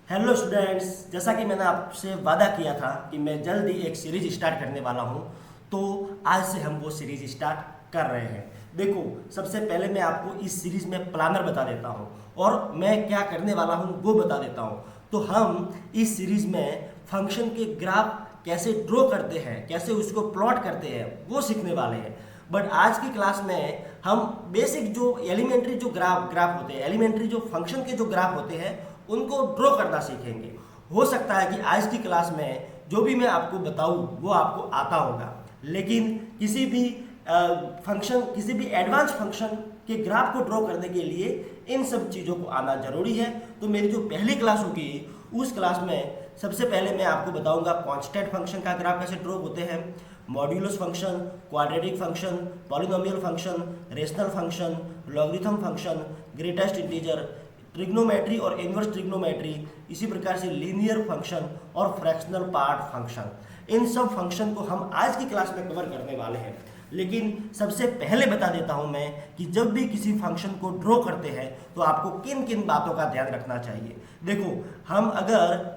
Hello students, जैसा कि मैंने आपसे वादा किया था कि मैं जल्द ही एक सीरीज स्टार्ट करने वाला हूं, तो आज से हम वो सीरीज स्टार्ट कर रहे हैं। देखो, सबसे पहले मैं आपको इस सीरीज में प्लानर बता देता हूं और मैं क्या करने वाला हूं वो बता देता हूं। तो हम इस सीरीज में फंक्शन के ग्राफ कैसे ड्रॉ करते हैं, कैसे उसको प्लॉट करते हैं, वो सीखने वाले हैं। बट आज की क्लास में हम बेसिक जो एलिमेंट्री जो ग्राफ होते हैं, एलिमेंट्री जो फंक्शन के जो ग्राफ होते हैं, उनको ड्रॉ करना सीखेंगे। हो सकता है कि आज की क्लास में जो भी मैं आपको बताऊं वो आपको आता होगा, लेकिन किसी भी फंक्शन, किसी भी एडवांस फंक्शन के ग्राफ को ड्रॉ करने के लिए इन सब चीज़ों को आना जरूरी है। तो मेरी जो पहली क्लास होगी उस क्लास में सबसे पहले मैं आपको बताऊंगा कांस्टेंट फंक्शन का ग्राफ कैसे ड्रॉ होते हैं, modulus function, quadratic function, polynomial function, rational function, logarithm function, greatest integer, trigonometry और इनवर्स ट्रिग्नोमेट्री, इसी प्रकार से लीनियर फंक्शन और फ्रैक्शनल पार्ट फंक्शन। इन सब फंक्शन को हम आज की क्लास में कवर करने वाले हैं। लेकिन सबसे पहले बता देता हूं मैं कि जब भी किसी फंक्शन को ड्रॉ करते हैं तो आपको किन किन बातों का ध्यान रखना चाहिए। देखो, हम अगर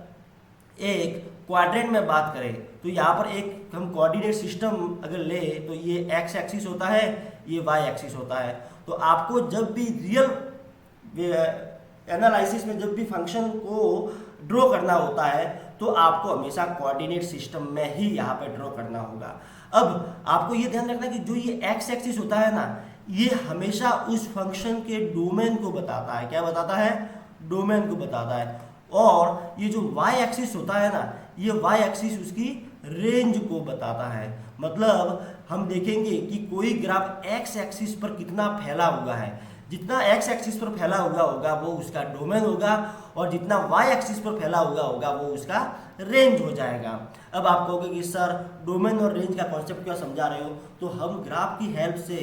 एक क्वाड्रेंट में बात करें तो यहाँ पर एक हम कोऑर्डिनेट सिस्टम अगर ले तो ये एक्स एक्सिस होता है, ये वाई एक्सिस होता है। तो आपको जब भी रियल एनालिसिस में जब भी फंक्शन को ड्रॉ करना होता है तो आपको हमेशा कोऑर्डिनेट सिस्टम में ही यहाँ पे ड्रॉ करना होगा। अब आपको ये ध्यान रखना कि जो ये एक्स एक्सिस होता है ना, ये हमेशा उस फंक्शन के डोमेन को बताता है। क्या बताता है? डोमेन को बताता है। और ये जो y एक्सिस होता है ना, ये y एक्सिस उसकी रेंज को बताता है। मतलब हम देखेंगे कि कोई ग्राफ x एक्सिस पर कितना फैला हुआ है, जितना x एक्सिस पर फैला हुआ होगा वो उसका डोमेन होगा, और जितना y एक्सिस पर फैला हुआ होगा वो उसका रेंज हो जाएगा। अब आप कहोगे कि सर डोमेन और रेंज का कॉन्सेप्ट क्यों समझा रहे हो? तो हम ग्राफ की हेल्प से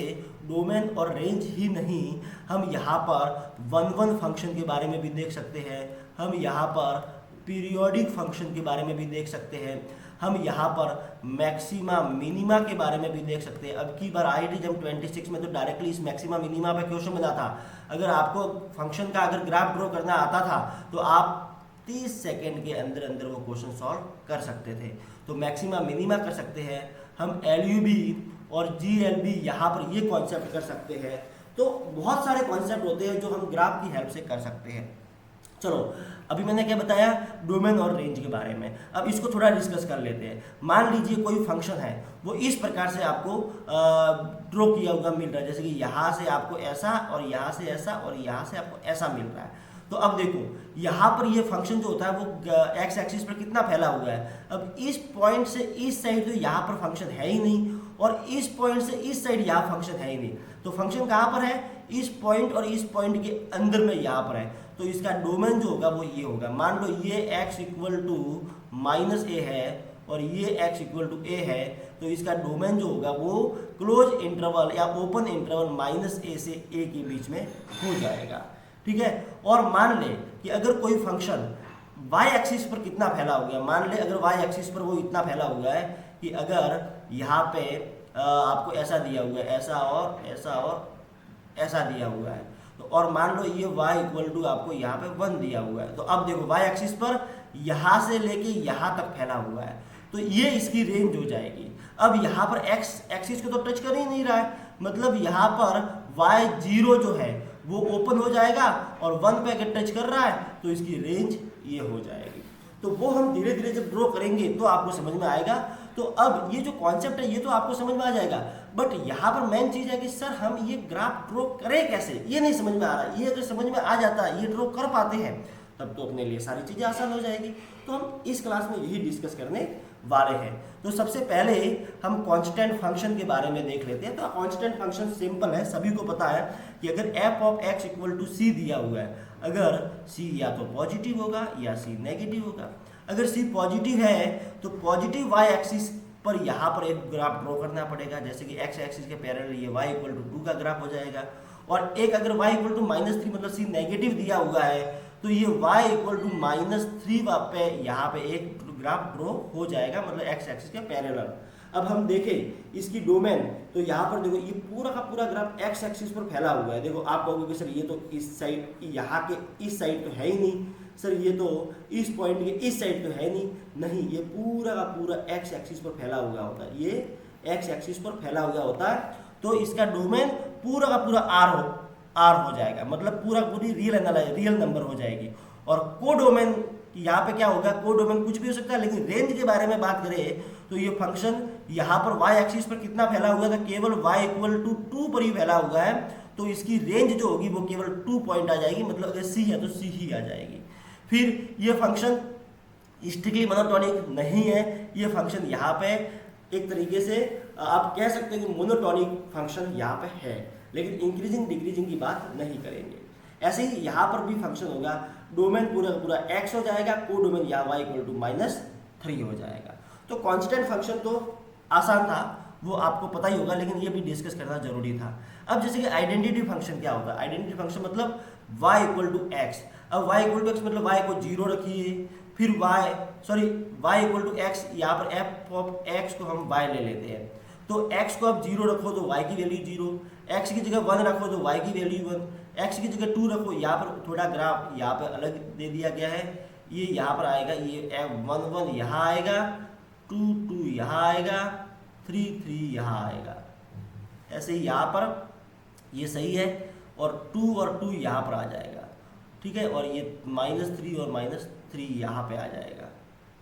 डोमेन और रेंज ही नहीं, हम यहाँ पर वन फंक्शन के बारे में भी देख सकते हैं, हम यहाँ पर पीरियोडिक फंक्शन के बारे में भी देख सकते हैं, हम यहाँ पर मैक्सिमा मिनिमा के बारे में भी देख सकते हैं। अब की बार IIT जब 26 में तो डायरेक्टली इस मैक्सिमा मिनिमा पे क्वेश्चन बना था। अगर आपको फंक्शन का अगर ग्राफ ड्रॉ करना आता था तो आप 30 सेकेंड के अंदर अंदर वो क्वेश्चन सॉल्व कर सकते थे। तो मैक्सिमा मिनिमा कर सकते हैं, हम LUB और GLB यहाँ पर ये कॉन्सेप्ट कर सकते हैं। तो बहुत सारे कॉन्सेप्ट होते हैं जो हम ग्राफ की हेल्प से कर सकते हैं। चलो, अभी मैंने क्या बताया? डोमेन और रेंज के बारे में। अब इसको थोड़ा डिस्कस कर लेते हैं। मान लीजिए कोई फंक्शन है, वो इस प्रकार से आपको ड्रॉ किया हुआ मिल रहा है, जैसे कि यहाँ से आपको ऐसा और यहाँ से ऐसा और यहाँ से आपको ऐसा मिल रहा है। तो अब देखो, यहाँ पर ये फंक्शन जो होता है वो एक्स एक्सिस पर कितना फैला हुआ है। अब इस पॉइंट से इस साइड तो यहाँ पर फंक्शन है ही नहीं, और इस पॉइंट से इस साइड यहाँ फंक्शन है ही नहीं। तो फंक्शन कहाँ पर है? इस पॉइंट और इस पॉइंट के अंदर में यहाँ पर है। तो इसका डोमेन जो होगा वो ये होगा। मान लो ये x इक्वल टू -a है और ये x इक्वल टू a है, तो इसका डोमेन जो होगा वो क्लोज इंटरवल या ओपन इंटरवल -a से a के बीच में हो जाएगा। ठीक है। और मान ले कि अगर कोई फंक्शन y एक्सिस पर कितना फैला हो गया, मान ले अगर y एक्सिस पर वो इतना फैला हुआ है कि अगर यहाँ पे आपको ऐसा दिया हुआ है, ऐसा और ऐसा और ऐसा दिया हुआ है, तो और मान लो ये y इक्वल टू आपको यहाँ पे 1 दिया हुआ है। तो अब देखो y एक्सिस पर यहाँ से लेके यहाँ तक फैला हुआ है, तो ये इसकी रेंज हो जाएगी। अब यहाँ पर x एक्सिस को तो टच कर ही नहीं रहा है, मतलब यहाँ पर y0 जो है वो ओपन हो जाएगा, और 1 पे अगर टच कर रहा है तो इसकी रेंज ये हो जाएगी। तो वो हम धीरे धीरे जब ड्रॉ करेंगे तो आपको समझ में आएगा। तो अब ये जो कॉन्सेप्ट है ये तो आपको समझ में आ जाएगा, बट यहाँ पर मेन चीज़ है कि सर हम ये ग्राफ ड्रॉ करें कैसे, ये नहीं समझ में आ रहा। ये अगर समझ में आ जाता है, ये ड्रॉ कर पाते हैं, तब तो अपने लिए सारी चीज़ें आसान हो जाएगी। तो हम इस क्लास में यही डिस्कस करने वाले हैं। तो सबसे पहले हम कांस्टेंट फंक्शन के बारे में देख लेते हैं। तो कांस्टेंट फंक्शन सिंपल है, सभी को पता है कि अगर f of x equal to c दिया हुआ है, अगर c या तो पॉजिटिव होगा या c नेगेटिव होगा। अगर c पॉजिटिव है तो पॉजिटिव y एक्सिस पर यहाँ पर एक ग्राफ ड्रॉ करना पड़ेगा, जैसे कि x एक्सिस के पैरेलल ये y इक्वल टू 2 का ग्राफ हो जाएगा। और एक अगर y इक्वल टू -3 मतलब c नेगेटिव दिया हुआ है तो ये y इक्वल टू -3 पे यहाँ पे एक ग्राफ ड्रॉ हो जाएगा, मतलब x एक्सिस के पैरेलल। अब हम देखें इसकी डोमेन, तो यहाँ पर देखो ये पूरा का पूरा ग्राफ एक्स एक्सिस पर फैला हुआ है। देखो आप कहोगे कि सर ये तो इस साइड, यहाँ के इस साइड तो है ही नहीं सर, ये तो इस पॉइंट के इस साइड तो है नहीं, ये पूरा का पूरा एक्स एक्सिस पर फैला हुआ होता है, ये एक्स एक्सिस पर फैला हुआ होता है। तो इसका डोमेन पूरा का पूरा आर हो जाएगा, मतलब पूरा पूरी रियल नंबर हो जाएगी। और कोडोमेन यहाँ पे क्या होगा, कोडोमेन कुछ भी हो सकता है, लेकिन रेंज के बारे में बात करें तो ये फंक्शन यहाँ पर y एक्सिस पर कितना फैला हुआ है, तो केवल y इक्वल टू 2 पर ही फैला हुआ है। तो इसकी रेंज जो होगी वो केवल 2 पॉइंट आ जाएगी, मतलब अगर c है तो c ही आ जाएगी। फिर ये फंक्शन स्ट्रिक्टली मोनोटोनिक नहीं है, ये फंक्शन यहाँ पे एक तरीके से आप कह सकते हैं कि मोनोटोनिक फंक्शन यहाँ पे है, लेकिन इंक्रीजिंग डिक्रीजिंग की बात नहीं करेंगे। ऐसे ही यहाँ पर भी फंक्शन होगा, डोमेन पूरा पूरा x हो जाएगा, को डोमेन यहाँ y इक्वल टू -3 हो जाएगा। तो कांस्टेंट फंक्शन तो आसान था, वो आपको पता ही होगा, लेकिन ये भी डिस्कस करना जरूरी था। अब जैसे कि आइडेंटिटी फंक्शन क्या होता है, आइडेंटिटी फंक्शन मतलब y इक्वल टू x। अब y इक्वल टू x मतलब y को 0 रखिए, फिर y इक्वल टू x, यहाँ पर f ऑफ x को हम y ले लेते हैं। तो x को आप 0 रखो तो y की वैल्यू 0, x की जगह 1 रखो तो y की वैल्यू 1, x की जगह 2 रखो। यहाँ पर थोड़ा ग्राफ यहाँ पर अलग दे दिया गया है, ये यहाँ पर आएगा, ये 1 1 यहाँ आएगा, 2 2 यहाँ आएगा, 3 3 यहाँ आएगा। ऐसे ही यहाँ पर ये सही है, और 2 और 2 यहाँ पर आ जाएगा, ठीक है, और ये -3 और -3 यहाँ पे आ जाएगा।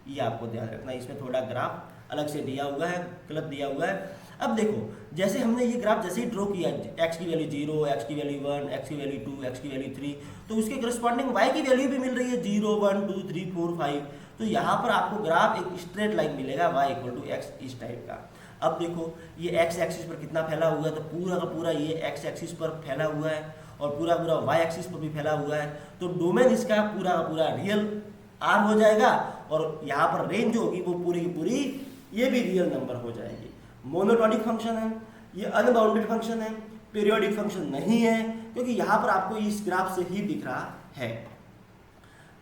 ये आपको ध्यान रखना, इसमें थोड़ा ग्राफ अलग से दिया हुआ है, गलत दिया हुआ है। अब देखो जैसे हमने ये ग्राफ जैसे ही ड्रॉ किया, x की वैल्यू 0, x की वैल्यू 1, x की वैल्यू 2, x की वैल्यू 3, तो उसके करस्पॉन्डिंग y की वैल्यू भी मिल रही है 0 1 2 3 4 5। तो यहाँ पर आपको ग्राफ एक स्ट्रेट लाइन मिलेगा y इक्वल टू x इस टाइप का। अब देखो ये x एक्सिस पर कितना फैला हुआ है, तो पूरा का पूरा ये x एक्सिस पर फैला हुआ है, और पूरा पूरा y एक्सिस पर भी फैला हुआ है। तो डोमेन इसका पूरा का पूरा रियल r हो जाएगा, और यहाँ पर रेंज होगी वो पूरी की पूरी ये भी रियल नंबर हो जाएगी। मोनोटोनिक फंक्शन है, ये अनबाउंडेड फंक्शन है, पीरियोडिक फंक्शन नहीं है, क्योंकि यहाँ पर आपको इस ग्राफ से ही दिख रहा है।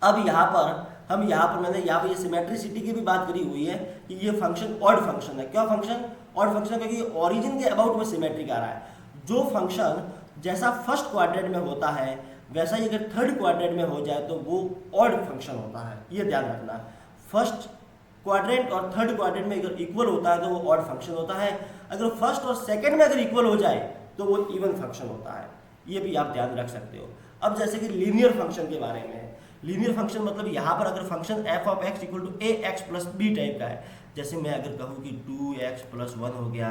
अब यहाँ पर मैंने यहाँ पर ये सिमेट्रिसिटी की भी बात करी हुई है कि ये फंक्शन ऑड फंक्शन है। क्या फंक्शन ऑड फंक्शन है? क्योंकि ओरिजिन के अबाउट में सिमेट्रिक आ रहा है। जो फंक्शन जैसा फर्स्ट क्वाड्रेंट में होता है वैसा ही अगर थर्ड क्वाड्रेंट में हो जाए तो वो ऑड फंक्शन होता है, ये ध्यान रखना। फर्स्ट क्वाड्रेंट और थर्ड क्वाड्रेंट में अगर इक्वल होता है तो वो ऑड फंक्शन होता है, अगर फर्स्ट और सेकंड में अगर इक्वल हो जाए तो वो इवन फंक्शन होता है, ये भी आप ध्यान रख सकते हो। अब जैसे कि लीनियर फंक्शन के बारे में, लीनियर फंक्शन मतलब यहाँ पर अगर function f of x equal to ax plus b type का है, जैसे मैं अगर कहूँ कि 2x प्लस 1 हो गया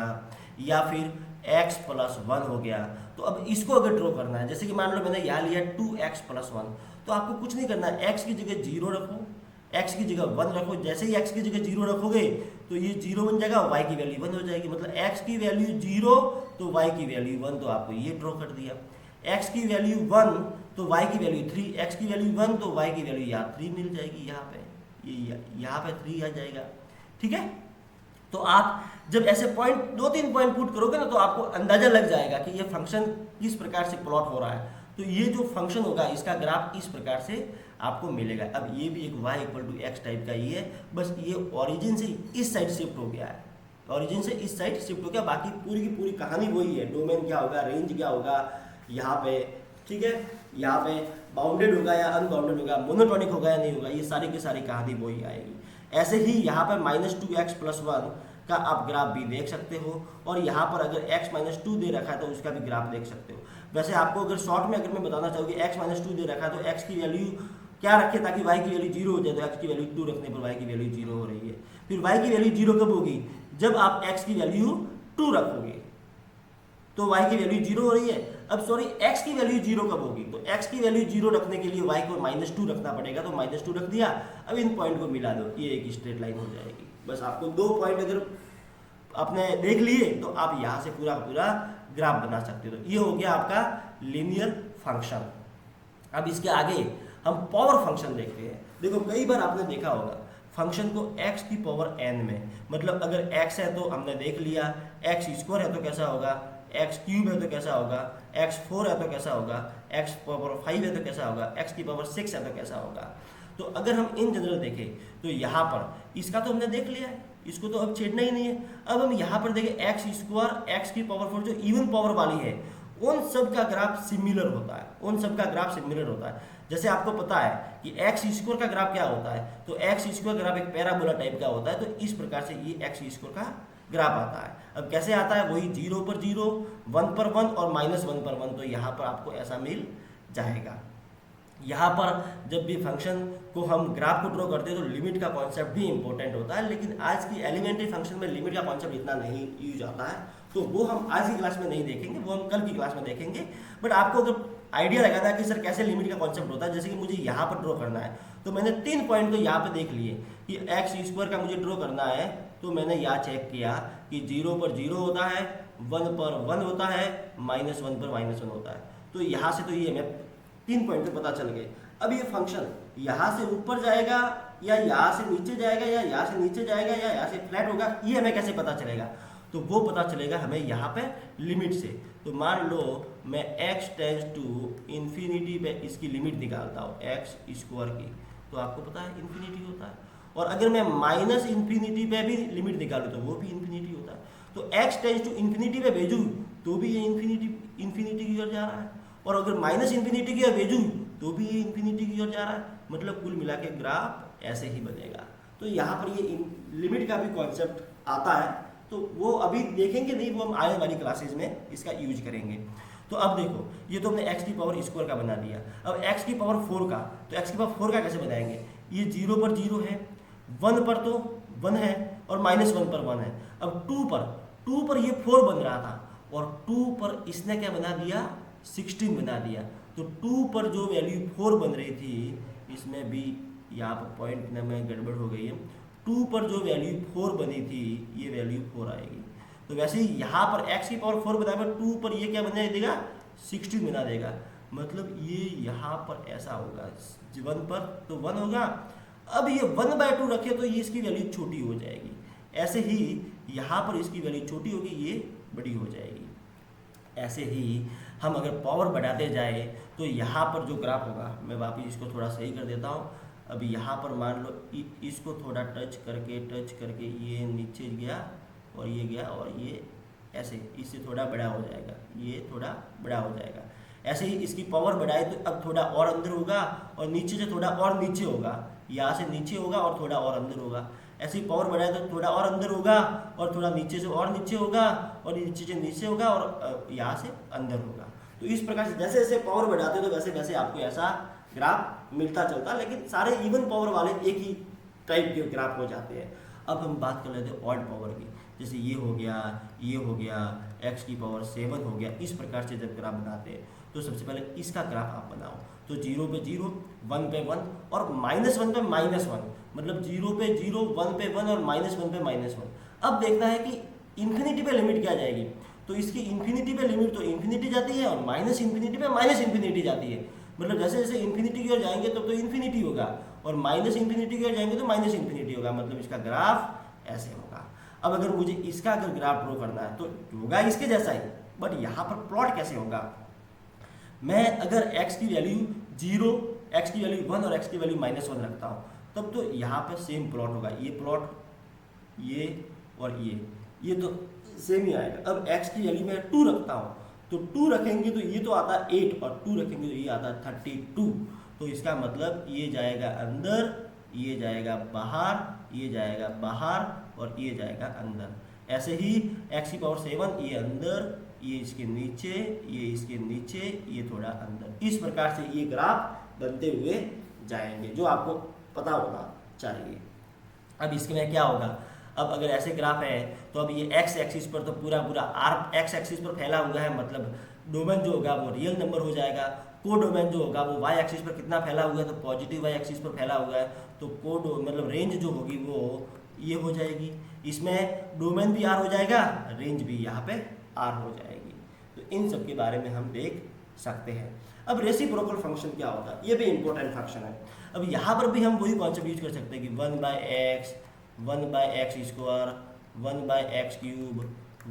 या फिर x प्लस 1 हो गया, तो अब इसको अगर ड्रॉ करना है, जैसे कि मान लो मैंने यहाँ लिया 2x प्लस 1, तो आपको कुछ नहीं करना है, x की जगह 0 रखो, x की जगह 1 रखो। जैसे ही x की जगह 0 रखोगे तो ये 0 बन जाएगा, y की वैल्यू 1 हो जाएगी, मतलब x की वैल्यू 0 तो y की वैल्यू 1, तो आपको ये ड्रॉ कर दिया। x की वैल्यू 1 तो y की वैल्यू 3, x की वैल्यू 1 तो y की वैल्यू यहाँ 3 मिल जाएगी, यहाँ पे ये यहाँ पे 3 आ जाएगा, ठीक है। तो आप जब ऐसे पॉइंट 2-3 पॉइंट पुट करोगे ना तो आपको अंदाजा लग जाएगा कि ये फंक्शन किस प्रकार से प्लॉट हो रहा है। तो ये जो फंक्शन होगा इसका ग्राफ इस प्रकार से आपको मिलेगा। अब ये भी एक y equal to X type का ही है, बस ये ओरिजिन से इस साइड शिफ्ट हो गया है, ओरिजिन से इस साइड शिफ्ट हो गया, बाकी पूरी की पूरी कहानी वही है। डोमेन क्या होगा, रेंज क्या होगा यहाँ पे, ठीक है, यहाँ पे बाउंडेड होगा या अनबाउंडेड होगा, मोनोटोनिक होगा या नहीं होगा, ये सारी की सारी कहानी वही आएगी। ऐसे ही यहाँ पर -2x प्लस 1 का आप ग्राफ भी देख सकते हो, और यहाँ पर अगर x - 2 दे रखा है तो उसका भी ग्राफ देख सकते हो। वैसे आपको अगर शॉर्ट में अगर मैं बताना चाहूँ कि x - 2 दे रखा है तो x की वैल्यू क्या रखे ताकि y की वैल्यू 0 हो जाए, तो x की वैल्यू 2 रखने पर y की वैल्यू 0 हो रही है। फिर y की वैल्यू 0 कब होगी, जब आप x की वैल्यू 2 रखोगे तो y की वैल्यू 0 हो रही है। अब सॉरी, x की वैल्यू 0 कब होगी, तो x की वैल्यू 0 रखने के लिए y को -2 रखना पड़ेगा, तो -2 रख दिया। अब इन पॉइंट को मिला दो, ये एक स्ट्रेट लाइन हो जाएगी। बस आपको 2 पॉइंट अगर आपने देख लिए तो आप यहाँ से पूरा पूरा ग्राफ बना सकते हो। तो ये हो गया आपका लीनियर फंक्शन। अब इसके आगे हम पावर फंक्शन देखते हैं। देखो कई बार आपने देखा होगा फंक्शन को x की पावर n में, मतलब अगर x है तो हमने देख लिया, x² है तो कैसा होगा, x³ है तो कैसा होगा, x4 है तो कैसा होगा, x पावर 5 है तो कैसा होगा, x की पावर 6 है तो कैसा होगा। तो अगर हम इन जनरल देखें तो यहाँ पर इसका तो हमने देख लिया है, इसको तो अब छेड़ना ही नहीं है। अब हम यहाँ पर देखें एक्स स्क्वायर एक्स की पावर 4 जो इवन पावर वाली है उन सब का ग्राफ सिमिलर होता है, उन सब का ग्राफ सिमिलर होता है। जैसे आपको पता है कि एक्स स्क्वायर का ग्राफ क्या होता है, तो एक्स स्क्वायर ग्राफ एक पैराबोला टाइप का होता है, तो इस प्रकार से ये एक्स स्क्वायर का ग्राफ आता है। अब कैसे आता है, वही 0 पर 0, 1 पर 1 और -1 पर 1, तो यहाँ पर आपको ऐसा मिल जाएगा। यहाँ पर जब भी फंक्शन को हम ग्राफ को ड्रॉ करते हैं तो लिमिट का कॉन्सेप्ट भी इंपॉर्टेंट होता है, लेकिन आज की एलिमेंट्री फंक्शन में लिमिट का कॉन्सेप्ट इतना नहीं यूज आता है, तो वो हम आज की क्लास में नहीं देखेंगे, वो हम कल की क्लास में देखेंगे। बट आपको अगर आइडिया लगाना है कि सर कैसे लिमिट का कॉन्सेप्ट होता है, जैसे कि मुझे यहाँ पर ड्रॉ करना है, तो मैंने 3 पॉइंट तो यहाँ पे देख लिए कि एक्स स्क्वायर का मुझे ड्रॉ करना है, तो मैंने यहाँ चेक किया कि 0 पर 0 होता है, 1 पर 1 होता है, -1 पर -1 होता है। तो यहाँ से तो ये हमें 3 पॉइंट पे पता चल गए। अब ये फंक्शन यहाँ से ऊपर जाएगा या यहाँ से नीचे जाएगा या यहाँ से नीचे जाएगा या यहाँ से फ्लैट होगा, ये हमें कैसे पता चलेगा, तो वो पता चलेगा हमें यहाँ पे लिमिट से। तो मान लो मैं x टेंड्स टू इन्फिनिटी पे इसकी लिमिट निकालता हूँ एक्स स्क्वायर की, तो आपको पता है इन्फिनिटी होता है। और अगर मैं -इन्फिनिटी पे भी लिमिट निकालूँ तो वो भी इन्फिनिटी होता है। तो x टेंड्स टू इन्फिनिटी पे भेजूँ तो भी ये इन्फिनिटी की ओर जा रहा है, और अगर -इन्फिनिटी की ओर भेजूँ तो भी ये इन्फिनिटी की ओर जा रहा है। मतलब कुल मिला के ग्राफ ऐसे ही बनेगा। तो यहाँ पर ये लिमिट का भी कॉन्सेप्ट आता है, तो वो अभी देखेंगे नहीं, वो हम आने वाली क्लासेज में इसका यूज करेंगे। तो अब देखो ये तो हमने x की पावर स्क्वायर का बना दिया। अब x की पावर 4 का, तो x की पावर 4 का कैसे बनाएंगे, ये 0 पर 0 है, 1 पर तो 1 है और -1 पर 1 है। अब 2 पर ये 4 बन रहा था और 2 पर इसने क्या बना दिया, 16 बना दिया। तो 2 पर जो वैल्यू 4 बन रही थी, इसमें भी यहाँ पर पॉइंट में गड़बड़ हो गई है, 2 पर जो वैल्यू 4 बनी थी ये वैल्यू 4 आएगी। तो वैसे ही यहाँ पर x की पावर 4 बना 2 पर ये क्या बना देगा, 16 बना देगा। मतलब ये यहाँ पर ऐसा होगा, 1 पर तो 1 होगा। अब ये 1/2 रखे तो ये इसकी वैल्यू छोटी हो जाएगी, ऐसे ही यहाँ पर इसकी वैल्यू छोटी होगी, ये बड़ी हो जाएगी। ऐसे ही हम अगर पावर बढ़ाते जाए तो यहाँ पर जो ग्राफ होगा, मैं वापिस इसको थोड़ा सही कर देता हूँ। अभी यहाँ पर मान लो इसको थोड़ा टच करके ये नीचे गया और ये गया और ये ऐसे इससे थोड़ा बड़ा हो जाएगा, ये थोड़ा बड़ा हो जाएगा। ऐसे ही इसकी पावर बढ़ाए तो अब थोड़ा और अंदर होगा और नीचे से थोड़ा और नीचे होगा, यहाँ से नीचे होगा और थोड़ा और अंदर होगा। ऐसे ही पावर बढ़ाए तो थोड़ा और अंदर होगा और थोड़ा नीचे से और नीचे होगा और नीचे से नीचे होगा और यहाँ से अंदर होगा। तो इस प्रकार से जैसे जैसे पावर बढ़ाते हो तो वैसे वैसे आपको ऐसा ग्राफ मिलता चलता, लेकिन सारे इवन पावर वाले एक ही टाइप के ग्राफ हो जाते हैं। अब हम बात कर लेते हैं ऑड पावर की, जैसे ये हो गया, x की पावर 7 हो गया। इस प्रकार से जब ग्राफ बनाते हैं तो सबसे पहले इसका ग्राफ आप बनाओ। तो 0 पे 0, 1 पे 1 और -1 पे -1, मतलब 0 पे 0, 1 पे 1 और -1 पे -1। अब देखना है कि इन्फिनिटी पे लिमिट क्या जाएगी, तो इसकी इन्फिनिटी पे लिमिट तो इन्फिनिटी जाती है और -इन्फिनिटी पे -इन्फिनिटी जाती है। मतलब जैसे जैसे इन्फिनिटी की ओर जाएंगे तब तो इन्फिनिटी होगा और -इन्फिनिटी की ओर जाएंगे तो -इन्फिनिटी होगा। मतलब इसका ग्राफ ऐसे होगा। अब अगर मुझे इसका अगर ग्राफ ड्रॉ करना है तो होगा इसके जैसा ही, बट यहाँ पर प्लॉट कैसे होगा, मैं अगर x की वैल्यू 0, x की वैल्यू 1 और x की वैल्यू -1 रखता हूँ तब तो यहाँ पर सेम प्लॉट होगा। ये प्लॉट, ये और ये तो सेम ही आएगा। अब x की वैल्यू मैं 2 रखता हूँ तो 2 रखेंगे तो ये तो आता है 8 और 2 रखेंगे तो ये आता है 32। तो इसका मतलब ये जाएगा अंदर, ये जाएगा बाहर, ये जाएगा बाहर और ये जाएगा अंदर। ऐसे ही x की पावर 7 ये अंदर, ये इसके नीचे, ये इसके नीचे, ये थोड़ा अंदर। इस प्रकार से ये ग्राफ बनते हुए जाएंगे जो आपको पता होना चाहिए। अब इसके में क्या होगा, अब अगर ऐसे ग्राफ है तो अब ये x एक्सिस पर तो पूरा आर x एक्सिस पर फैला हुआ है, मतलब डोमेन जो होगा वो रियल नंबर हो जाएगा। को डोमेन जो होगा वो y एक्सिस पर कितना फैला हुआ है, तो पॉजिटिव y एक्सिस पर फैला हुआ है, तो मतलब रेंज जो होगी वो ये हो जाएगी। इसमें डोमेन भी r हो जाएगा, रेंज भी यहाँ पे r हो जाएगी। तो इन सब के बारे में हम देख सकते हैं। अब रेसिप्रोकल फंक्शन क्या होता है, ये भी इंपॉर्टेंट फंक्शन है। अब यहाँ पर भी हम वही कॉन्सेप्ट यूज कर सकते हैं कि 1/x, 1/x square, 1/x cube,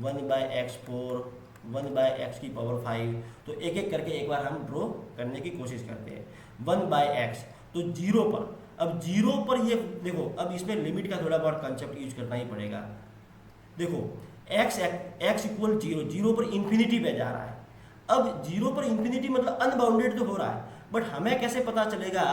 1/x4, 1/x की पावर 5। तो एक एक करके एक बार हम ड्रॉ करने की कोशिश करते हैं। 1/x तो 0 पर अब जीरो पर ये देखो, अब इसमें लिमिट का थोड़ा बहुत कंसेप्ट यूज करना ही पड़ेगा। देखो x इक्वल जीरो, जीरो पर इन्फिनिटी पे जा रहा है। अब जीरो पर इन्फिनिटी मतलब अनबाउंडेड तो हो रहा है, बट हमें कैसे पता चलेगा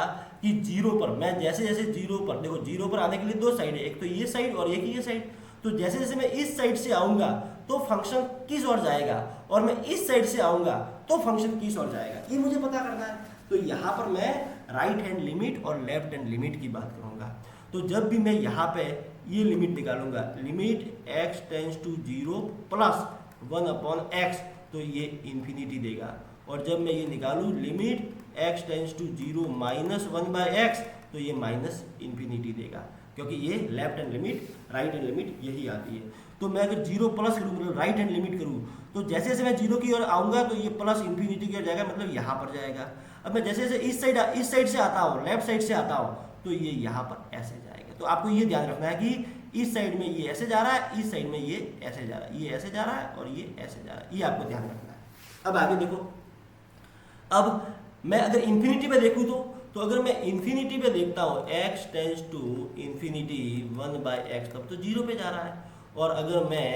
कि जीरो पर, मैं जैसे जैसे जीरो पर, देखो जीरो पर आने के लिए दो साइड है, एक तो ये साइड और एक ये साइड, तो जैसे जैसे मैं इस साइड से आऊंगा तो फंक्शन किस ओर जाएगा, और मैं इस साइड से आऊंगा तो फंक्शन किस ओर जाएगा, ये मुझे पता करना है। तो यहाँ पर मैं राइट हैंड लिमिट और लेफ्ट हैंड लिमिट की बात करूंगा। तो जब भी मैं यहाँ पे ये लिमिट निकालूंगा, limit x tends to zero plus 1/x, तो ये इन्फिनिटी देगा। और जब मैं ये निकालूं limit x tends to zero minus 1/x, तो ये माइनस इन्फिनिटी देगा, क्योंकि ये left hand limit right hand limit यही आती है। तो मैं अगर जीरो प्लस करूँ, मतलब राइट हैंड लिमिट करूँ, तो जैसे जैसे मैं जीरो की ओर आऊँगा तो ये प्लस इन्फिनिटी की ओर जाएगा, मतलब यहाँ पर जाएगा। अब मैं जैसे जैसे इस साइड से आता हूँ, लेफ्ट साइड से आता हूँ, तो ये यहाँ पर ऐसे जाएगा। तो आपको ये ध्यान रखना है कि इस साइड में ये ऐसे जा रहा है, इस साइड में ये ऐसे जा रहा है, ये ऐसे जा रहा है और ये ऐसे जा रहा है, ये आपको ध्यान रखना है। अब आगे देखो, अब मैं अगर इन्फिनिटी पे देखूँ तो अगर मैं इन्फिनिटी पे देखता हूँ x tends to infinity 1/x, तब तो जीरो पे जा रहा है। और अगर मैं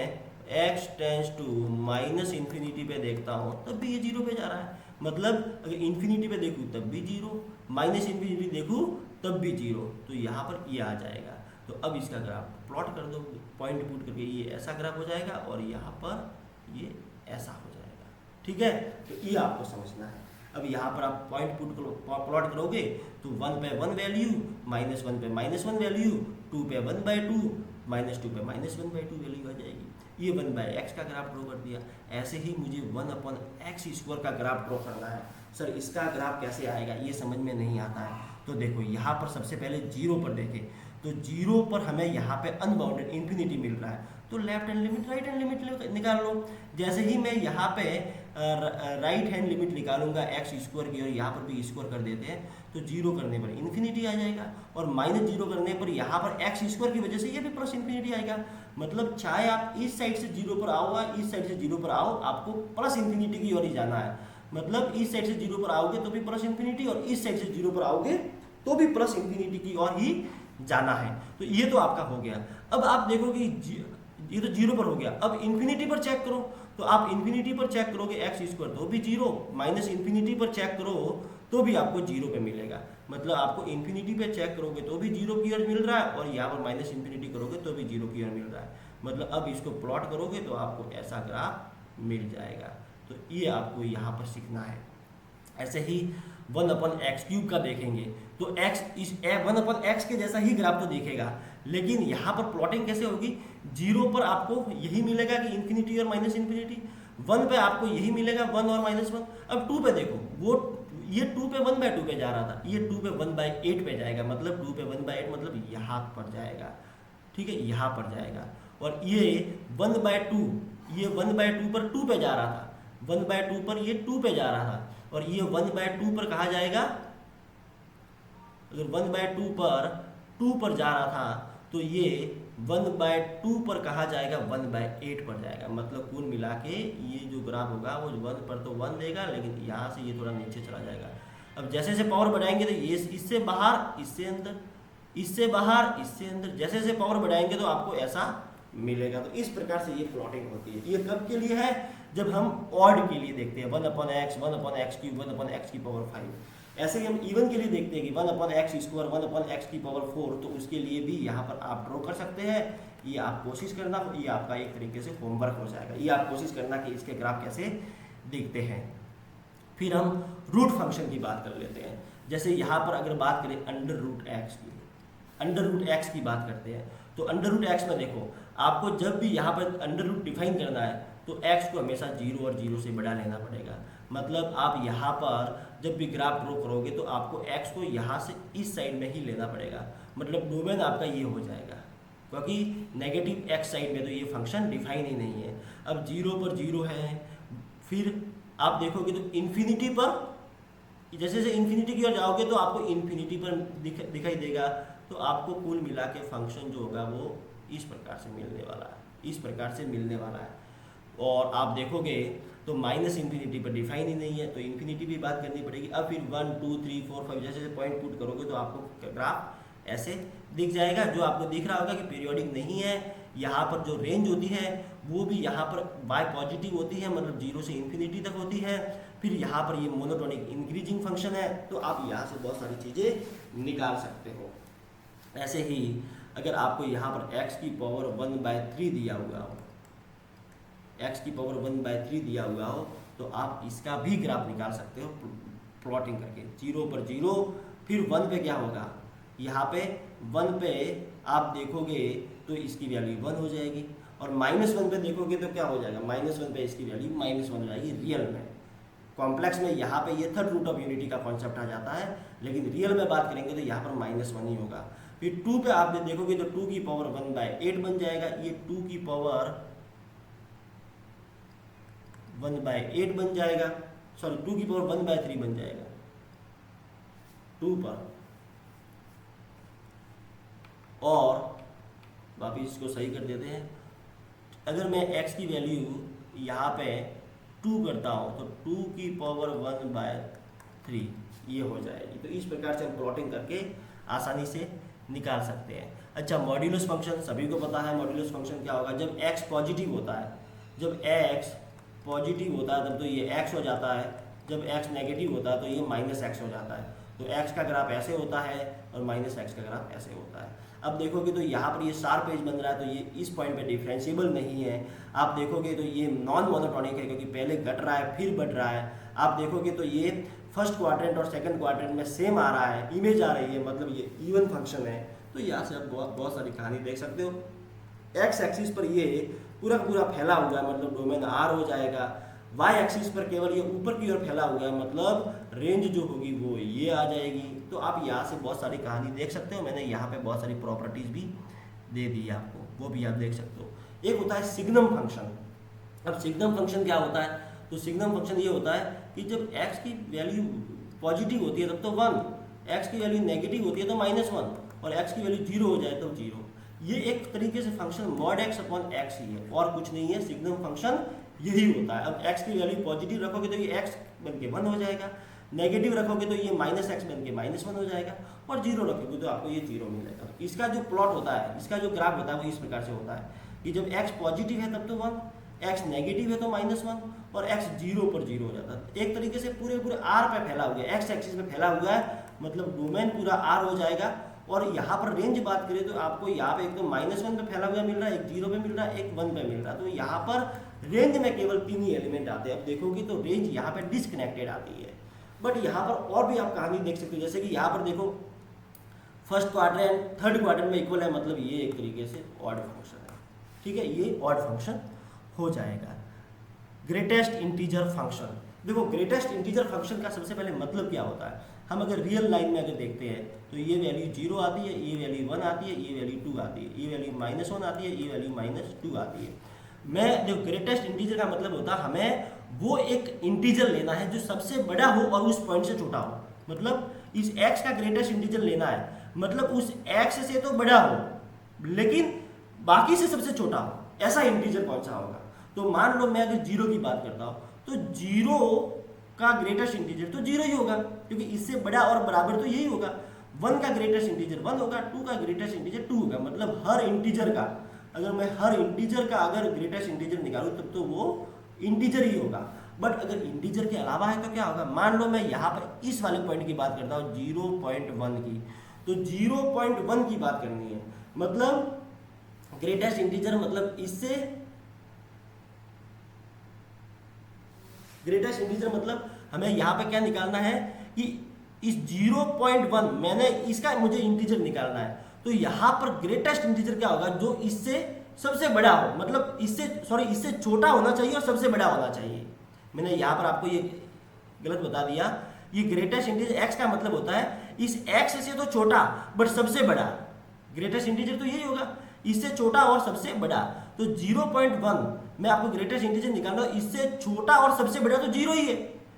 x tends to minus infinity पे देखता हूँ तब भी ये जीरो पे जा रहा है। मतलब अगर इन्फिनिटी पे देखूँ तब भी जीरो, माइनस इन्फिनिटी देखूँ तब भी जीरो, तो यहाँ पर ये आ जाएगा। तो अब इसका ग्राफ प्लॉट कर दो, पॉइंट पुट करके ये ऐसा ग्राफ हो जाएगा और यहाँ पर ये ऐसा हो जाएगा। ठीक है, तो ये आपको समझना है। अब यहाँ पर आप पॉइंट पुट प्लॉट करोगे तो 1 पे 1 वैल्यू, -1 पे -1 वैल्यू, 2 पे 1/2, -2 पे -1/2 वैल्यू आ जाएगी। ये 1/x का ग्राफ ड्रॉ कर दिया। ऐसे ही मुझे 1/x² का ग्राफ ड्रॉ करना है। सर इसका ग्राफ कैसे आएगा, ये समझ में नहीं आता है। तो देखो यहाँ पर सबसे पहले जीरो पर देखें, तो जीरो पर हमें यहाँ पे अनबाउंडेड इन्फिनिटी मिल रहा है, तो left hand limit right hand limit निकाल लो। जैसे ही मैं यहाँ पे राइट हैंड लिमिट निकालूंगा x² की, और यहाँ पर भी स्क्वायर कर देते हैं, तो जीरो करने पर इन्फिनिटी आ जाएगा, और -0 करने पर यहाँ पर x² की वजह से ये भी प्लस इन्फिनिटी आएगा। मतलब चाहे आप इस साइड से जीरो पर आओ या इस साइड से जीरो पर आओ, आपको प्लस इन्फिनिटी की ओर ही जाना है। मतलब इस साइड से जीरो पर आओगे तो भी प्लस इन्फिनिटी, और इस साइड से जीरो पर आओगे तो भी प्लस इन्फिनिटी की ओर ही जाना है। तो ये तो आपका हो गया। अब आप देखो कि ये तो जीरो पर हो गया। अब इन्फिनिटी पर चेक करो, तो आप इन्फिनिटी पर चेक करोगे x² तो भी जीरो, माइनस इन्फिनिटी पर चेक करो तो भी आपको जीरो पे मिलेगा। मतलब आपको इन्फिनिटी पे चेक करोगे तो भी जीरो की ओर मिल रहा है, और यहाँ पर माइनस इन्फिनिटी करोगे तो भी जीरो की ओर मिल रहा है। मतलब अब इसको प्लॉट करोगे तो आपको ऐसा ग्राफ मिल जाएगा। तो ये आपको यहाँ पर सीखना है। ऐसे ही 1/x³ का देखेंगे तो x इस 1/x के जैसा ही ग्राफ तो दिखेगा, लेकिन यहाँ पर प्लॉटिंग कैसे होगी, जीरो पर आपको यही मिलेगा कि इन्फिनिटी और माइनस इन्फिनिटी, 1 पे आपको यही मिलेगा 1 और -1। अब 2 पे देखो, वो ये 2 पे 1/2 पे जा रहा था, ये 2 पे 1/8 पे जाएगा, मतलब 2 पे 1/8 मतलब यहाँ पर जाएगा। ठीक है, यहाँ पर जाएगा। और ये 1/2, ये 1/2 पर 2 पे जा रहा था, 1/2 पर ये 2 पे जा रहा था, और ये 1/2 पर कहाँ जाएगा, अगर 1/2 पर 2 पर जा रहा था तो ये 1/2 पर कहाँ जाएगा, 1/8 पर जाएगा। मतलब कुल मिला के ये जो ग्राफ होगा वो 1 पर तो 1 देगा, लेकिन यहाँ से ये थोड़ा नीचे चला जाएगा। अब जैसे जैसे पावर बढ़ाएंगे तो ये इससे बाहर, इससे अंदर, इससे बाहर, इससे अंदर, जैसे जैसे पावर बढ़ाएंगे तो आपको ऐसा मिलेगा। तो इस प्रकार से ये प्लॉटिंग होती है। ये कब के लिए है, जब हम ऑड के लिए देखते हैं 1/x, 1/x³, 1/x⁵। ऐसे ही हम इवन के लिए देखते हैं कि 1/x², 1/x⁴, तो उसके लिए भी यहाँ पर आप ड्रॉ कर सकते हैं। ये आप कोशिश करना, ये आपका एक तरीके से होमवर्क हो जाएगा। ये आप कोशिश करना कि इसके ग्राफ कैसे दिखते हैं। फिर हम रूट फंक्शन की बात कर लेते हैं। जैसे यहाँ पर अगर बात करें √x की, √x की बात करते हैं, तो √x में देखो आपको जब भी यहाँ पर √ डिफाइन करना है तो x को हमेशा 0 और 0 से बड़ा लेना पड़ेगा। मतलब आप यहाँ पर जब भी ग्राफ ड्रॉ करोगे तो आपको x को यहाँ से इस साइड में ही लेना पड़ेगा। मतलब डोमेन आपका ये हो जाएगा, क्योंकि नेगेटिव x साइड में तो ये फंक्शन डिफाइन ही नहीं है। अब 0 पर 0 है, फिर आप देखोगे तो इन्फिनिटी पर, जैसे जैसे इन्फिनिटी की ओर जाओगे तो आपको इन्फिनिटी पर दिखाई देगा। तो आपको कुल मिला के फंक्शन जो होगा वो इस प्रकार से मिलने वाला है, इस प्रकार से मिलने वाला है। और आप देखोगे तो माइनस इन्फिनिटी पर डिफाइन ही नहीं है, तो इन्फिनिटी भी बात करनी पड़ेगी। अब फिर 1 2 3 4 5 जैसे जैसे पॉइंट पुट करोगे तो आपको ग्राफ ऐसे दिख जाएगा, जो आपको दिख रहा होगा कि पीरियोडिक नहीं है। यहाँ पर जो रेंज होती है वो भी यहाँ पर बाय पॉजिटिव होती है, मतलब 0 से इन्फिनिटी तक होती है। फिर यहाँ पर ये मोनोटोनिक इंक्रीजिंग फंक्शन है, तो आप यहाँ से बहुत सारी चीज़ें निकाल सकते हो। ऐसे ही अगर आपको यहाँ पर x की पावर 1/3 दिया हुआ हो, x की पावर 1/3 दिया हुआ हो, तो आप इसका भी ग्राफ निकाल सकते हो प्लॉटिंग करके। 0 पर 0, फिर 1 पे क्या होगा, यहाँ पे 1 पे आप देखोगे तो इसकी वैल्यू 1 हो जाएगी, और -1 पे देखोगे तो क्या हो जाएगा, -1 पे इसकी वैल्यू -1 हो जाएगी रियल में। कॉम्प्लेक्स में यहाँ पे ये थर्ड रूट ऑफ यूनिटी का कॉन्सेप्ट आ जाता है, लेकिन रियल में बात करेंगे तो यहाँ पर -1 ही होगा। फिर 2 पे आप देखोगे तो 2 की पावर 1/8 बन जाएगा, ये 2 की पावर 1/8 बन जाएगा, सॉरी 2 की पावर 1/3 बन जाएगा 2 पर। और वापिस इसको सही कर देते हैं, अगर मैं x की वैल्यू यहाँ पे 2 करता हूँ तो 2 की पावर 1/3 ये हो जाएगी। तो इस प्रकार से हम प्लॉटिंग करके आसानी से निकाल सकते हैं। अच्छा, मॉड्यूलस फंक्शन सभी को पता है। मॉड्यूलस फंक्शन क्या होगा, जब x पॉजिटिव होता है, जब x पॉजिटिव होता है तब तो ये x हो जाता है, जब x नेगेटिव होता है तो ये -x हो जाता है। तो x का ग्राफ ऐसे होता है और -x का ग्राफ ऐसे होता है। अब देखोगे तो यहाँ पर ये शार्प एज बन रहा है, तो ये इस पॉइंट पे डिफरेंशिएबल नहीं है। आप देखोगे तो ये नॉन मोनोटोनिक है, क्योंकि पहले घट रहा है फिर बढ़ रहा है। आप देखोगे तो ये फर्स्ट क्वाड्रेंट और सेकंड क्वाड्रेंट में सेम आ रहा है, इमेज आ रही है, मतलब ये इवन फंक्शन है। तो यहाँ से आप बहुत सारी कहानी देख सकते हो। एक्स एक्सिस पर ये पूरा पूरा फैला हुआ है, मतलब डोमेन आर हो जाएगा। वाई एक्सिस पर केवल ये ऊपर की ओर फैला हुआ है, मतलब रेंज जो होगी वो ये आ जाएगी। तो आप यहाँ से बहुत सारी कहानी देख सकते हो। मैंने यहाँ पे बहुत सारी प्रॉपर्टीज भी दे दी है आपको, वो भी आप देख सकते हो। एक होता है सिग्नम फंक्शन। अब सिग्नम फंक्शन क्या होता है, तो सिग्नम फंक्शन ये होता है कि जब x की वैल्यू पॉजिटिव होती है तब तो 1, x की वैल्यू नेगेटिव होती है तो -1, और x की वैल्यू 0 हो जाए तो 0। ये एक तरीके से फंक्शन mod x/x ही है, और कुछ नहीं है। सिग्नम फंक्शन यही होता है। अब x की वैल्यू पॉजिटिव रखोगे तो ये x बन के 1 हो जाएगा, नेगेटिव रखोगे तो ये -x बन के -1 हो जाएगा, और 0 रखोगे तो आपको ये 0 मिलेगा। इसका जो प्लॉट होता है, इसका जो ग्राफ होता है वो इस प्रकार से होता है कि जब x पॉजिटिव है तब तो 1, x नेगेटिव है तो -1, और x 0 पर 0 हो जाता है। एक तरीके से पूरे R पे फैला हुआ है, x एक्सिस पे फैला हुआ है, मतलब डोमेन पूरा R हो जाएगा। और यहाँ पर रेंज बात करें तो आपको यहाँ पे एक तो -1 पे फैला हुआ मिल रहा है, एक 0 पे मिल रहा है, एक 1 पे मिल रहा है। तो यहाँ पर रेंज में केवल 3 ही एलिमेंट आते हैं। अब देखोगे तो रेंज यहाँ पे डिसकनेक्टेड आती है, बट यहाँ पर और भी आप कहानी देख सकते हो। जैसे कि यहाँ पर देखो फर्स्ट क्वाड्रेंट थर्ड क्वाड्रेंट में इक्वल है, मतलब ये एक तरीके से ऑड फंक्शन है, ठीक है, ये ऑड फंक्शन हो जाएगा। ग्रेटेस्ट इंटीजर फंक्शन, देखो ग्रेटेस्ट इंटीजर फंक्शन का सबसे पहले मतलब क्या होता है। हम अगर रियल लाइन में अगर देखते हैं तो ये वैल्यू 0 आती है, ये वैल्यू 1 आती है, ये वैल्यू 2 आती है, ये वैल्यू -1 आती है, ये वैल्यू -2 आती है। मैं जो ग्रेटेस्ट इंटीजर का मतलब होता है, हमें वो एक इंटीजर लेना है जो सबसे बड़ा हो और उस पॉइंट से छोटा हो। मतलब इस x का ग्रेटेस्ट इंटीजर लेना है, मतलब उस x से तो बड़ा हो लेकिन बाकी से सबसे छोटा हो, ऐसा इंटीजर कौन सा होगा। तो मान लो मैं अगर 0 की बात करता हूँ तो 0 का ग्रेटेस्ट इंटीजर तो 0 ही होगा, क्योंकि इससे बड़ा और बराबर तो यही होगा। 1 का ग्रेटेस्ट इंटीजर 1 होगा, 2 का ग्रेटेस्ट इंटीजर 2 होगा। मतलब हर इंटीजर का, अगर मैं हर इंटीजर का अगर ग्रेटेस्ट इंटीजर निकालूं तब तो वो इंटीजर ही होगा। बट अगर इंटीजर के अलावा है तो क्या होगा। मान लो मैं यहाँ पर इस वाले पॉइंट की बात करता हूँ 0.1 की, तो 0.1 की बात करनी है, मतलब ग्रेटेस्ट इंटीजर, मतलब इससे ग्रेटेस्ट इंटीजर मतलब हमें यहाँ पे क्या निकालना है कि इस 0.1 मैंने इसका मुझे इंटीजर निकालना है। तो यहाँ पर ग्रेटेस्ट इंटीजर क्या होगा, जो इससे सबसे बड़ा हो, मतलब इससे छोटा होना चाहिए और सबसे बड़ा होना चाहिए। मैंने यहाँ पर आपको ये गलत बता दिया। ये ग्रेटेस्ट इंटीजर x का मतलब होता है इस x से तो छोटा बट सबसे बड़ा। ग्रेटेस्ट इंटीजर तो यही होगा, इससे छोटा और सबसे बड़ा। तो 0.1 मैं आपको ग्रेटेस्ट इंटीजर निकालना, इससे छोटा और सबसे बड़ा तो 0 ही है,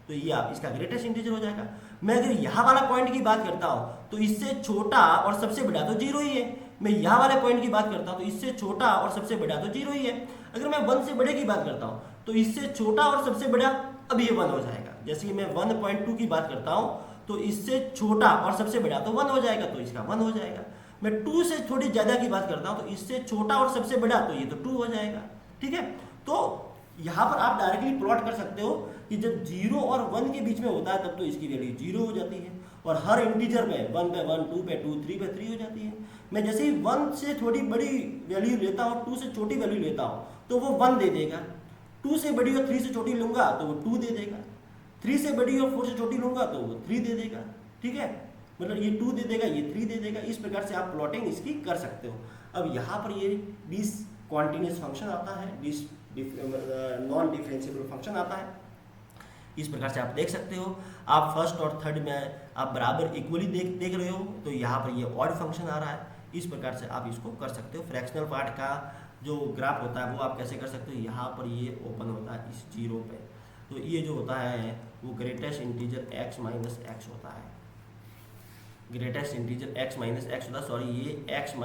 तो ये आप इसका ग्रेटेस्ट इंटीजर हो जाएगा। मैं अगर यहाँ वाला पॉइंट की बात करता हूँ तो इससे छोटा और सबसे बड़ा तो 0 ही है। मैं यहाँ वाले पॉइंट की बात करता हूँ तो इससे छोटा और सबसे बड़ा तो 0 ही है। अगर मैं 1 से बड़े की बात करता हूँ तो इससे छोटा और सबसे बड़ा अब ये 1 हो जाएगा। जैसे कि मैं 1.2 की बात करता हूँ तो इससे छोटा और सबसे बड़ा तो 1 हो जाएगा, तो इसका 1 हो जाएगा। मैं 2 से थोड़ी ज़्यादा की बात करता हूँ तो इससे छोटा और सबसे बड़ा तो ये तो 2 हो जाएगा। ठीक है, तो यहाँ पर आप डायरेक्टली प्लॉट कर सकते हो कि जब 0 और 1 के बीच में होता है तब तो इसकी वैल्यू 0 हो जाती है, और हर इंटीजर पे 1 पे 1, 2 पे 2, 3 पे 3 हो जाती है। मैं जैसे ही 1 से थोड़ी बड़ी वैल्यू लेता हूँ, 2 से छोटी वैल्यू लेता हूँ तो वो 1 दे देगा। 2 से बड़ी और 3 से छोटी लूंगा तो वो 2 दे देगा। 3 से बड़ी और 4 से छोटी लूंगा तो वो 3 दे देगा। ठीक है, मतलब ये 2 दे देगा, ये 3 दे देगा। इस प्रकार से आप प्लॉटिंग इसकी कर सकते हो। अब यहाँ पर ये डिसकंटीन्यूअस फंक्शन आता है, नॉन डिफरेंशिएबल फंक्शन आता है। इस प्रकार से आप देख सकते हो। आप फर्स्ट और थर्ड में आप बराबर इक्वली देख रहे हो, तो यहाँ पर ये ऑड फंक्शन आ रहा है। इस प्रकार से आप इसको कर सकते हो। फ्रैक्शनल पार्ट का जो ग्राफ होता है वो आप कैसे कर सकते हो, यहाँ पर ये ओपन होता है इस 0 पे, तो ये जो होता है वो greatest integer x minus x होता है। Greatest integer x minus x होता है, सॉरी ये x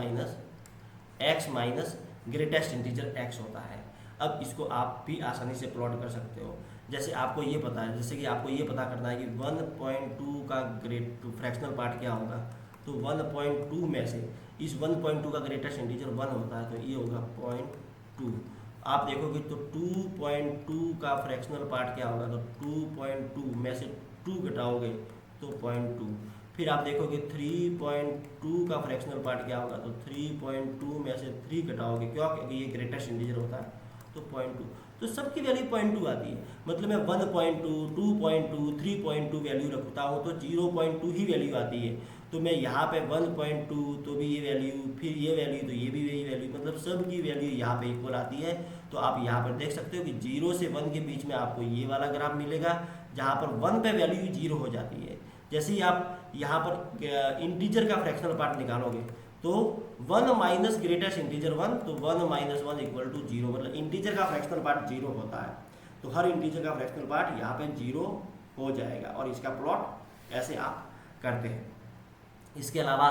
minus greatest integer x होता है। अब इसको आप भी आसानी से प्लॉट कर सकते हो। जैसे आपको ये पता है, जैसे कि आपको ये पता करना है कि 1.2 का फ्रैक्शनल पार्ट क्या होगा, तो 1.2 में से इस 1.2 का ग्रेटेस्ट इंटीजर 1 होता है, तो ये होगा 0.2। आप देखोगे तो 2.2 का फ्रैक्शनल पार्ट क्या होगा, तो 2.2 में से 2 घटाओगे तो 0.2। फिर आप देखोगे 3.2 का फ्रैक्शनल पार्ट क्या होगा, तो 3.2 में से 3 घटाओगे, क्यों, क्योंकि ये ग्रेटेस्ट इंटीजर होता है, तो 0.2। तो सबकी वैल्यू 0.2 आती है। मतलब मैं 1.2, 2.2, 3.2 वैल्यू रखता हूँ तो 0.2 ही वैल्यू आती है। तो मैं यहाँ पे 1.2 तो भी ये वैल्यू, फिर ये वैल्यू तो ये भी वही वैल्यू, मतलब सब की वैल्यू यहाँ पे इक्वल आती है। तो आप यहाँ पर देख सकते हो कि 0 से 1 के बीच में आपको ये वाला ग्राफ मिलेगा, जहाँ पर 1 पे वैल्यू 0 हो जाती है। जैसे ही आप यहाँ पर इंटीजर का फ्रैक्शनल पार्ट निकालोगे तो 1 माइनस ग्रेटेस्ट इंटीजर 1, तो 1 माइनस 1 इक्वल टू 0, मतलब इंटीजर का फ्रैक्शनल पार्ट 0 होता है। तो हर इंटीजर का फ्रैक्शनल पार्ट यहाँ पे 0 हो जाएगा, और इसका प्लॉट ऐसे आप करते हैं। इसके अलावा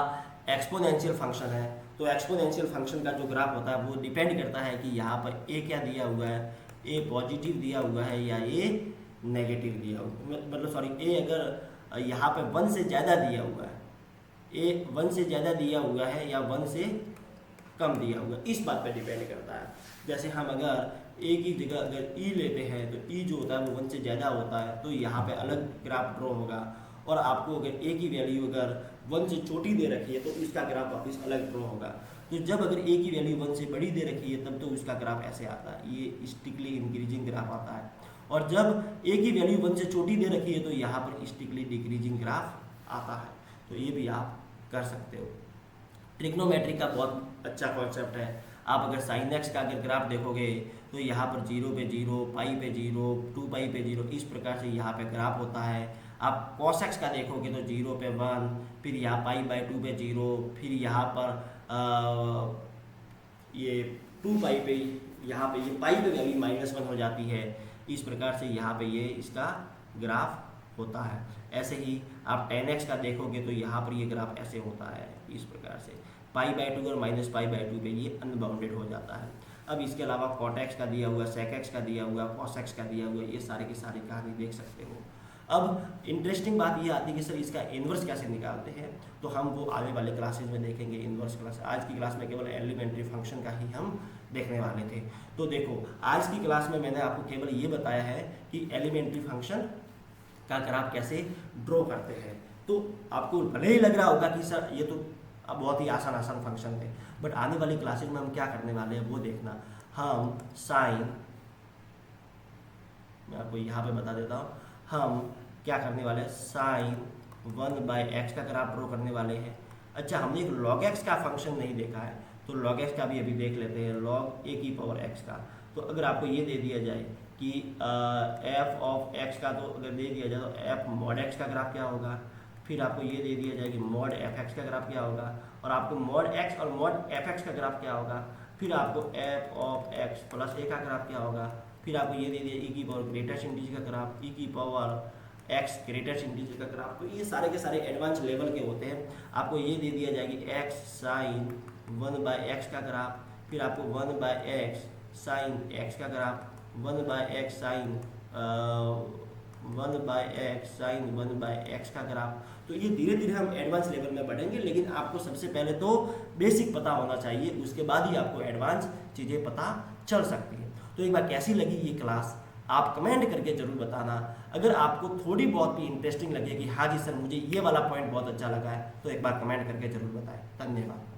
एक्सपोनेंशियल फंक्शन है, तो एक्सपोनेंशियल फंक्शन का जो ग्राफ होता है वो डिपेंड करता है कि यहाँ पर ए क्या दिया हुआ है, ए पॉजिटिव दिया हुआ है या ए नेगेटिव दिया हुआ, मतलब सॉरी, ए अगर यहाँ पे 1 से ज़्यादा दिया हुआ है, ए 1 से ज़्यादा दिया हुआ है या 1 से कम दिया हुआ है, इस बात पे डिपेंड करता है। जैसे हम अगर ए की जगह अगर ई लेते हैं तो ई जो होता है वो 1 से ज़्यादा होता है, तो यहाँ पे अलग ग्राफ ड्रॉ होगा। और आपको अगर ए की वैल्यू अगर 1 से छोटी दे रखी है तो इसका ग्राफ वापस अलग ड्रॉ होगा। तो जब अगर ए की वैल्यू 1 से बड़ी दे रखी है तब तो उसका ग्राफ ऐसे आता है, ये स्टिकली इंक्रीजिंग ग्राफ आता है। और जब ए की वैल्यू 1 से छोटी दे रखी है तो यहाँ पर स्टिकली डिक्रीजिंग ग्राफ आता है। तो ये भी आप कर सकते हो। ट्रिग्नोमेट्री का बहुत अच्छा कॉन्सेप्ट है। आप अगर साइन एक्स का अगर ग्राफ देखोगे तो यहाँ पर 0 पे 0, पाई पे 0, 2 पाई पे 0, इस प्रकार से यहाँ पे ग्राफ होता है। आप कॉस एक्स का देखोगे तो 0 पे 1, फिर यहाँ पाई बाई 2 पे 0, फिर यहाँ पर ये 2 पाई पे, यहाँ पे ये पाई पे वैल्यू -1 हो जाती है। इस प्रकार से यहाँ पे ये इसका ग्राफ होता है। ऐसे ही आप tan x का देखोगे तो यहाँ पर ये ग्राफ ऐसे होता है, इस प्रकार से पाई बाई 2 और माइनस पाई बाई 2 पे ये अनबाउंडेड हो जाता है। अब इसके अलावा cot x का दिया हुआ, sec x का दिया हुआ, cos x का दिया हुआ, ये सारे की सारी कहानी देख सकते हो। अब इंटरेस्टिंग बात ये आती है कि सर इसका इन्वर्स कैसे निकालते हैं, तो हम वो आने वाले क्लासेज में देखेंगे। इन्वर्स क्लास, आज की क्लास में केवल एलिमेंट्री फंक्शन का ही हम देखने वाले थे। तो देखो आज की क्लास में मैंने आपको केवल ये बताया है कि एलिमेंट्री फंक्शन का ग्राफ कैसे ड्रॉ करते हैं। तो आपको भले ही लग रहा होगा कि सर ये तो अब बहुत ही आसान फंक्शन थे, बट आने वाली क्लासेज में हम क्या करने वाले हैं वो देखना। हम साइन, मैं आपको यहाँ पे बता देता हूँ, हम क्या करने वाले हैं, साइन 1/x का ग्राफ ड्रॉ करने वाले हैं। अच्छा, हमने एक log x का फंक्शन नहीं देखा है, तो log x का भी अभी देख लेते हैं, log a की पावर x का। तो अगर आपको ये दे दिया जाए कि f ऑफ x का, तो अगर दे दिया जाए तो f mod x का ग्राफ क्या होगा, फिर आपको ये दे दिया जाए कि mod f(x) का ग्राफ क्या होगा, और आपको mod x और mod f(x) का ग्राफ क्या होगा, फिर आपको f of x plus a का ग्राफ क्या होगा, फिर आपको ये दे दिया e की पावर ग्रेटेस्ट इंटीजर का ग्राफ, e की पावर x ग्रेटेस्ट इंटीजर का ग्राफ। तो ये सारे के सारे एडवांस लेवल के होते हैं। आपको ये दे दिया जाए कि x साइन 1/x का ग्राफ, फिर आपको 1/x साइन x का graph, 1/x sine 1/x sine 1/x का ग्राफ। तो ये धीरे धीरे हम एडवांस लेवल में बढ़ेंगे, लेकिन आपको सबसे पहले तो बेसिक पता होना चाहिए, उसके बाद ही आपको एडवांस चीज़ें पता चल सकती हैं। तो एक बार कैसी लगी ये क्लास आप कमेंट करके जरूर बताना। अगर आपको थोड़ी बहुत भी इंटरेस्टिंग लगे कि हाँ जी सर मुझे ये वाला पॉइंट बहुत अच्छा लगा है, तो एक बार कमेंट करके जरूर बताएं। धन्यवाद।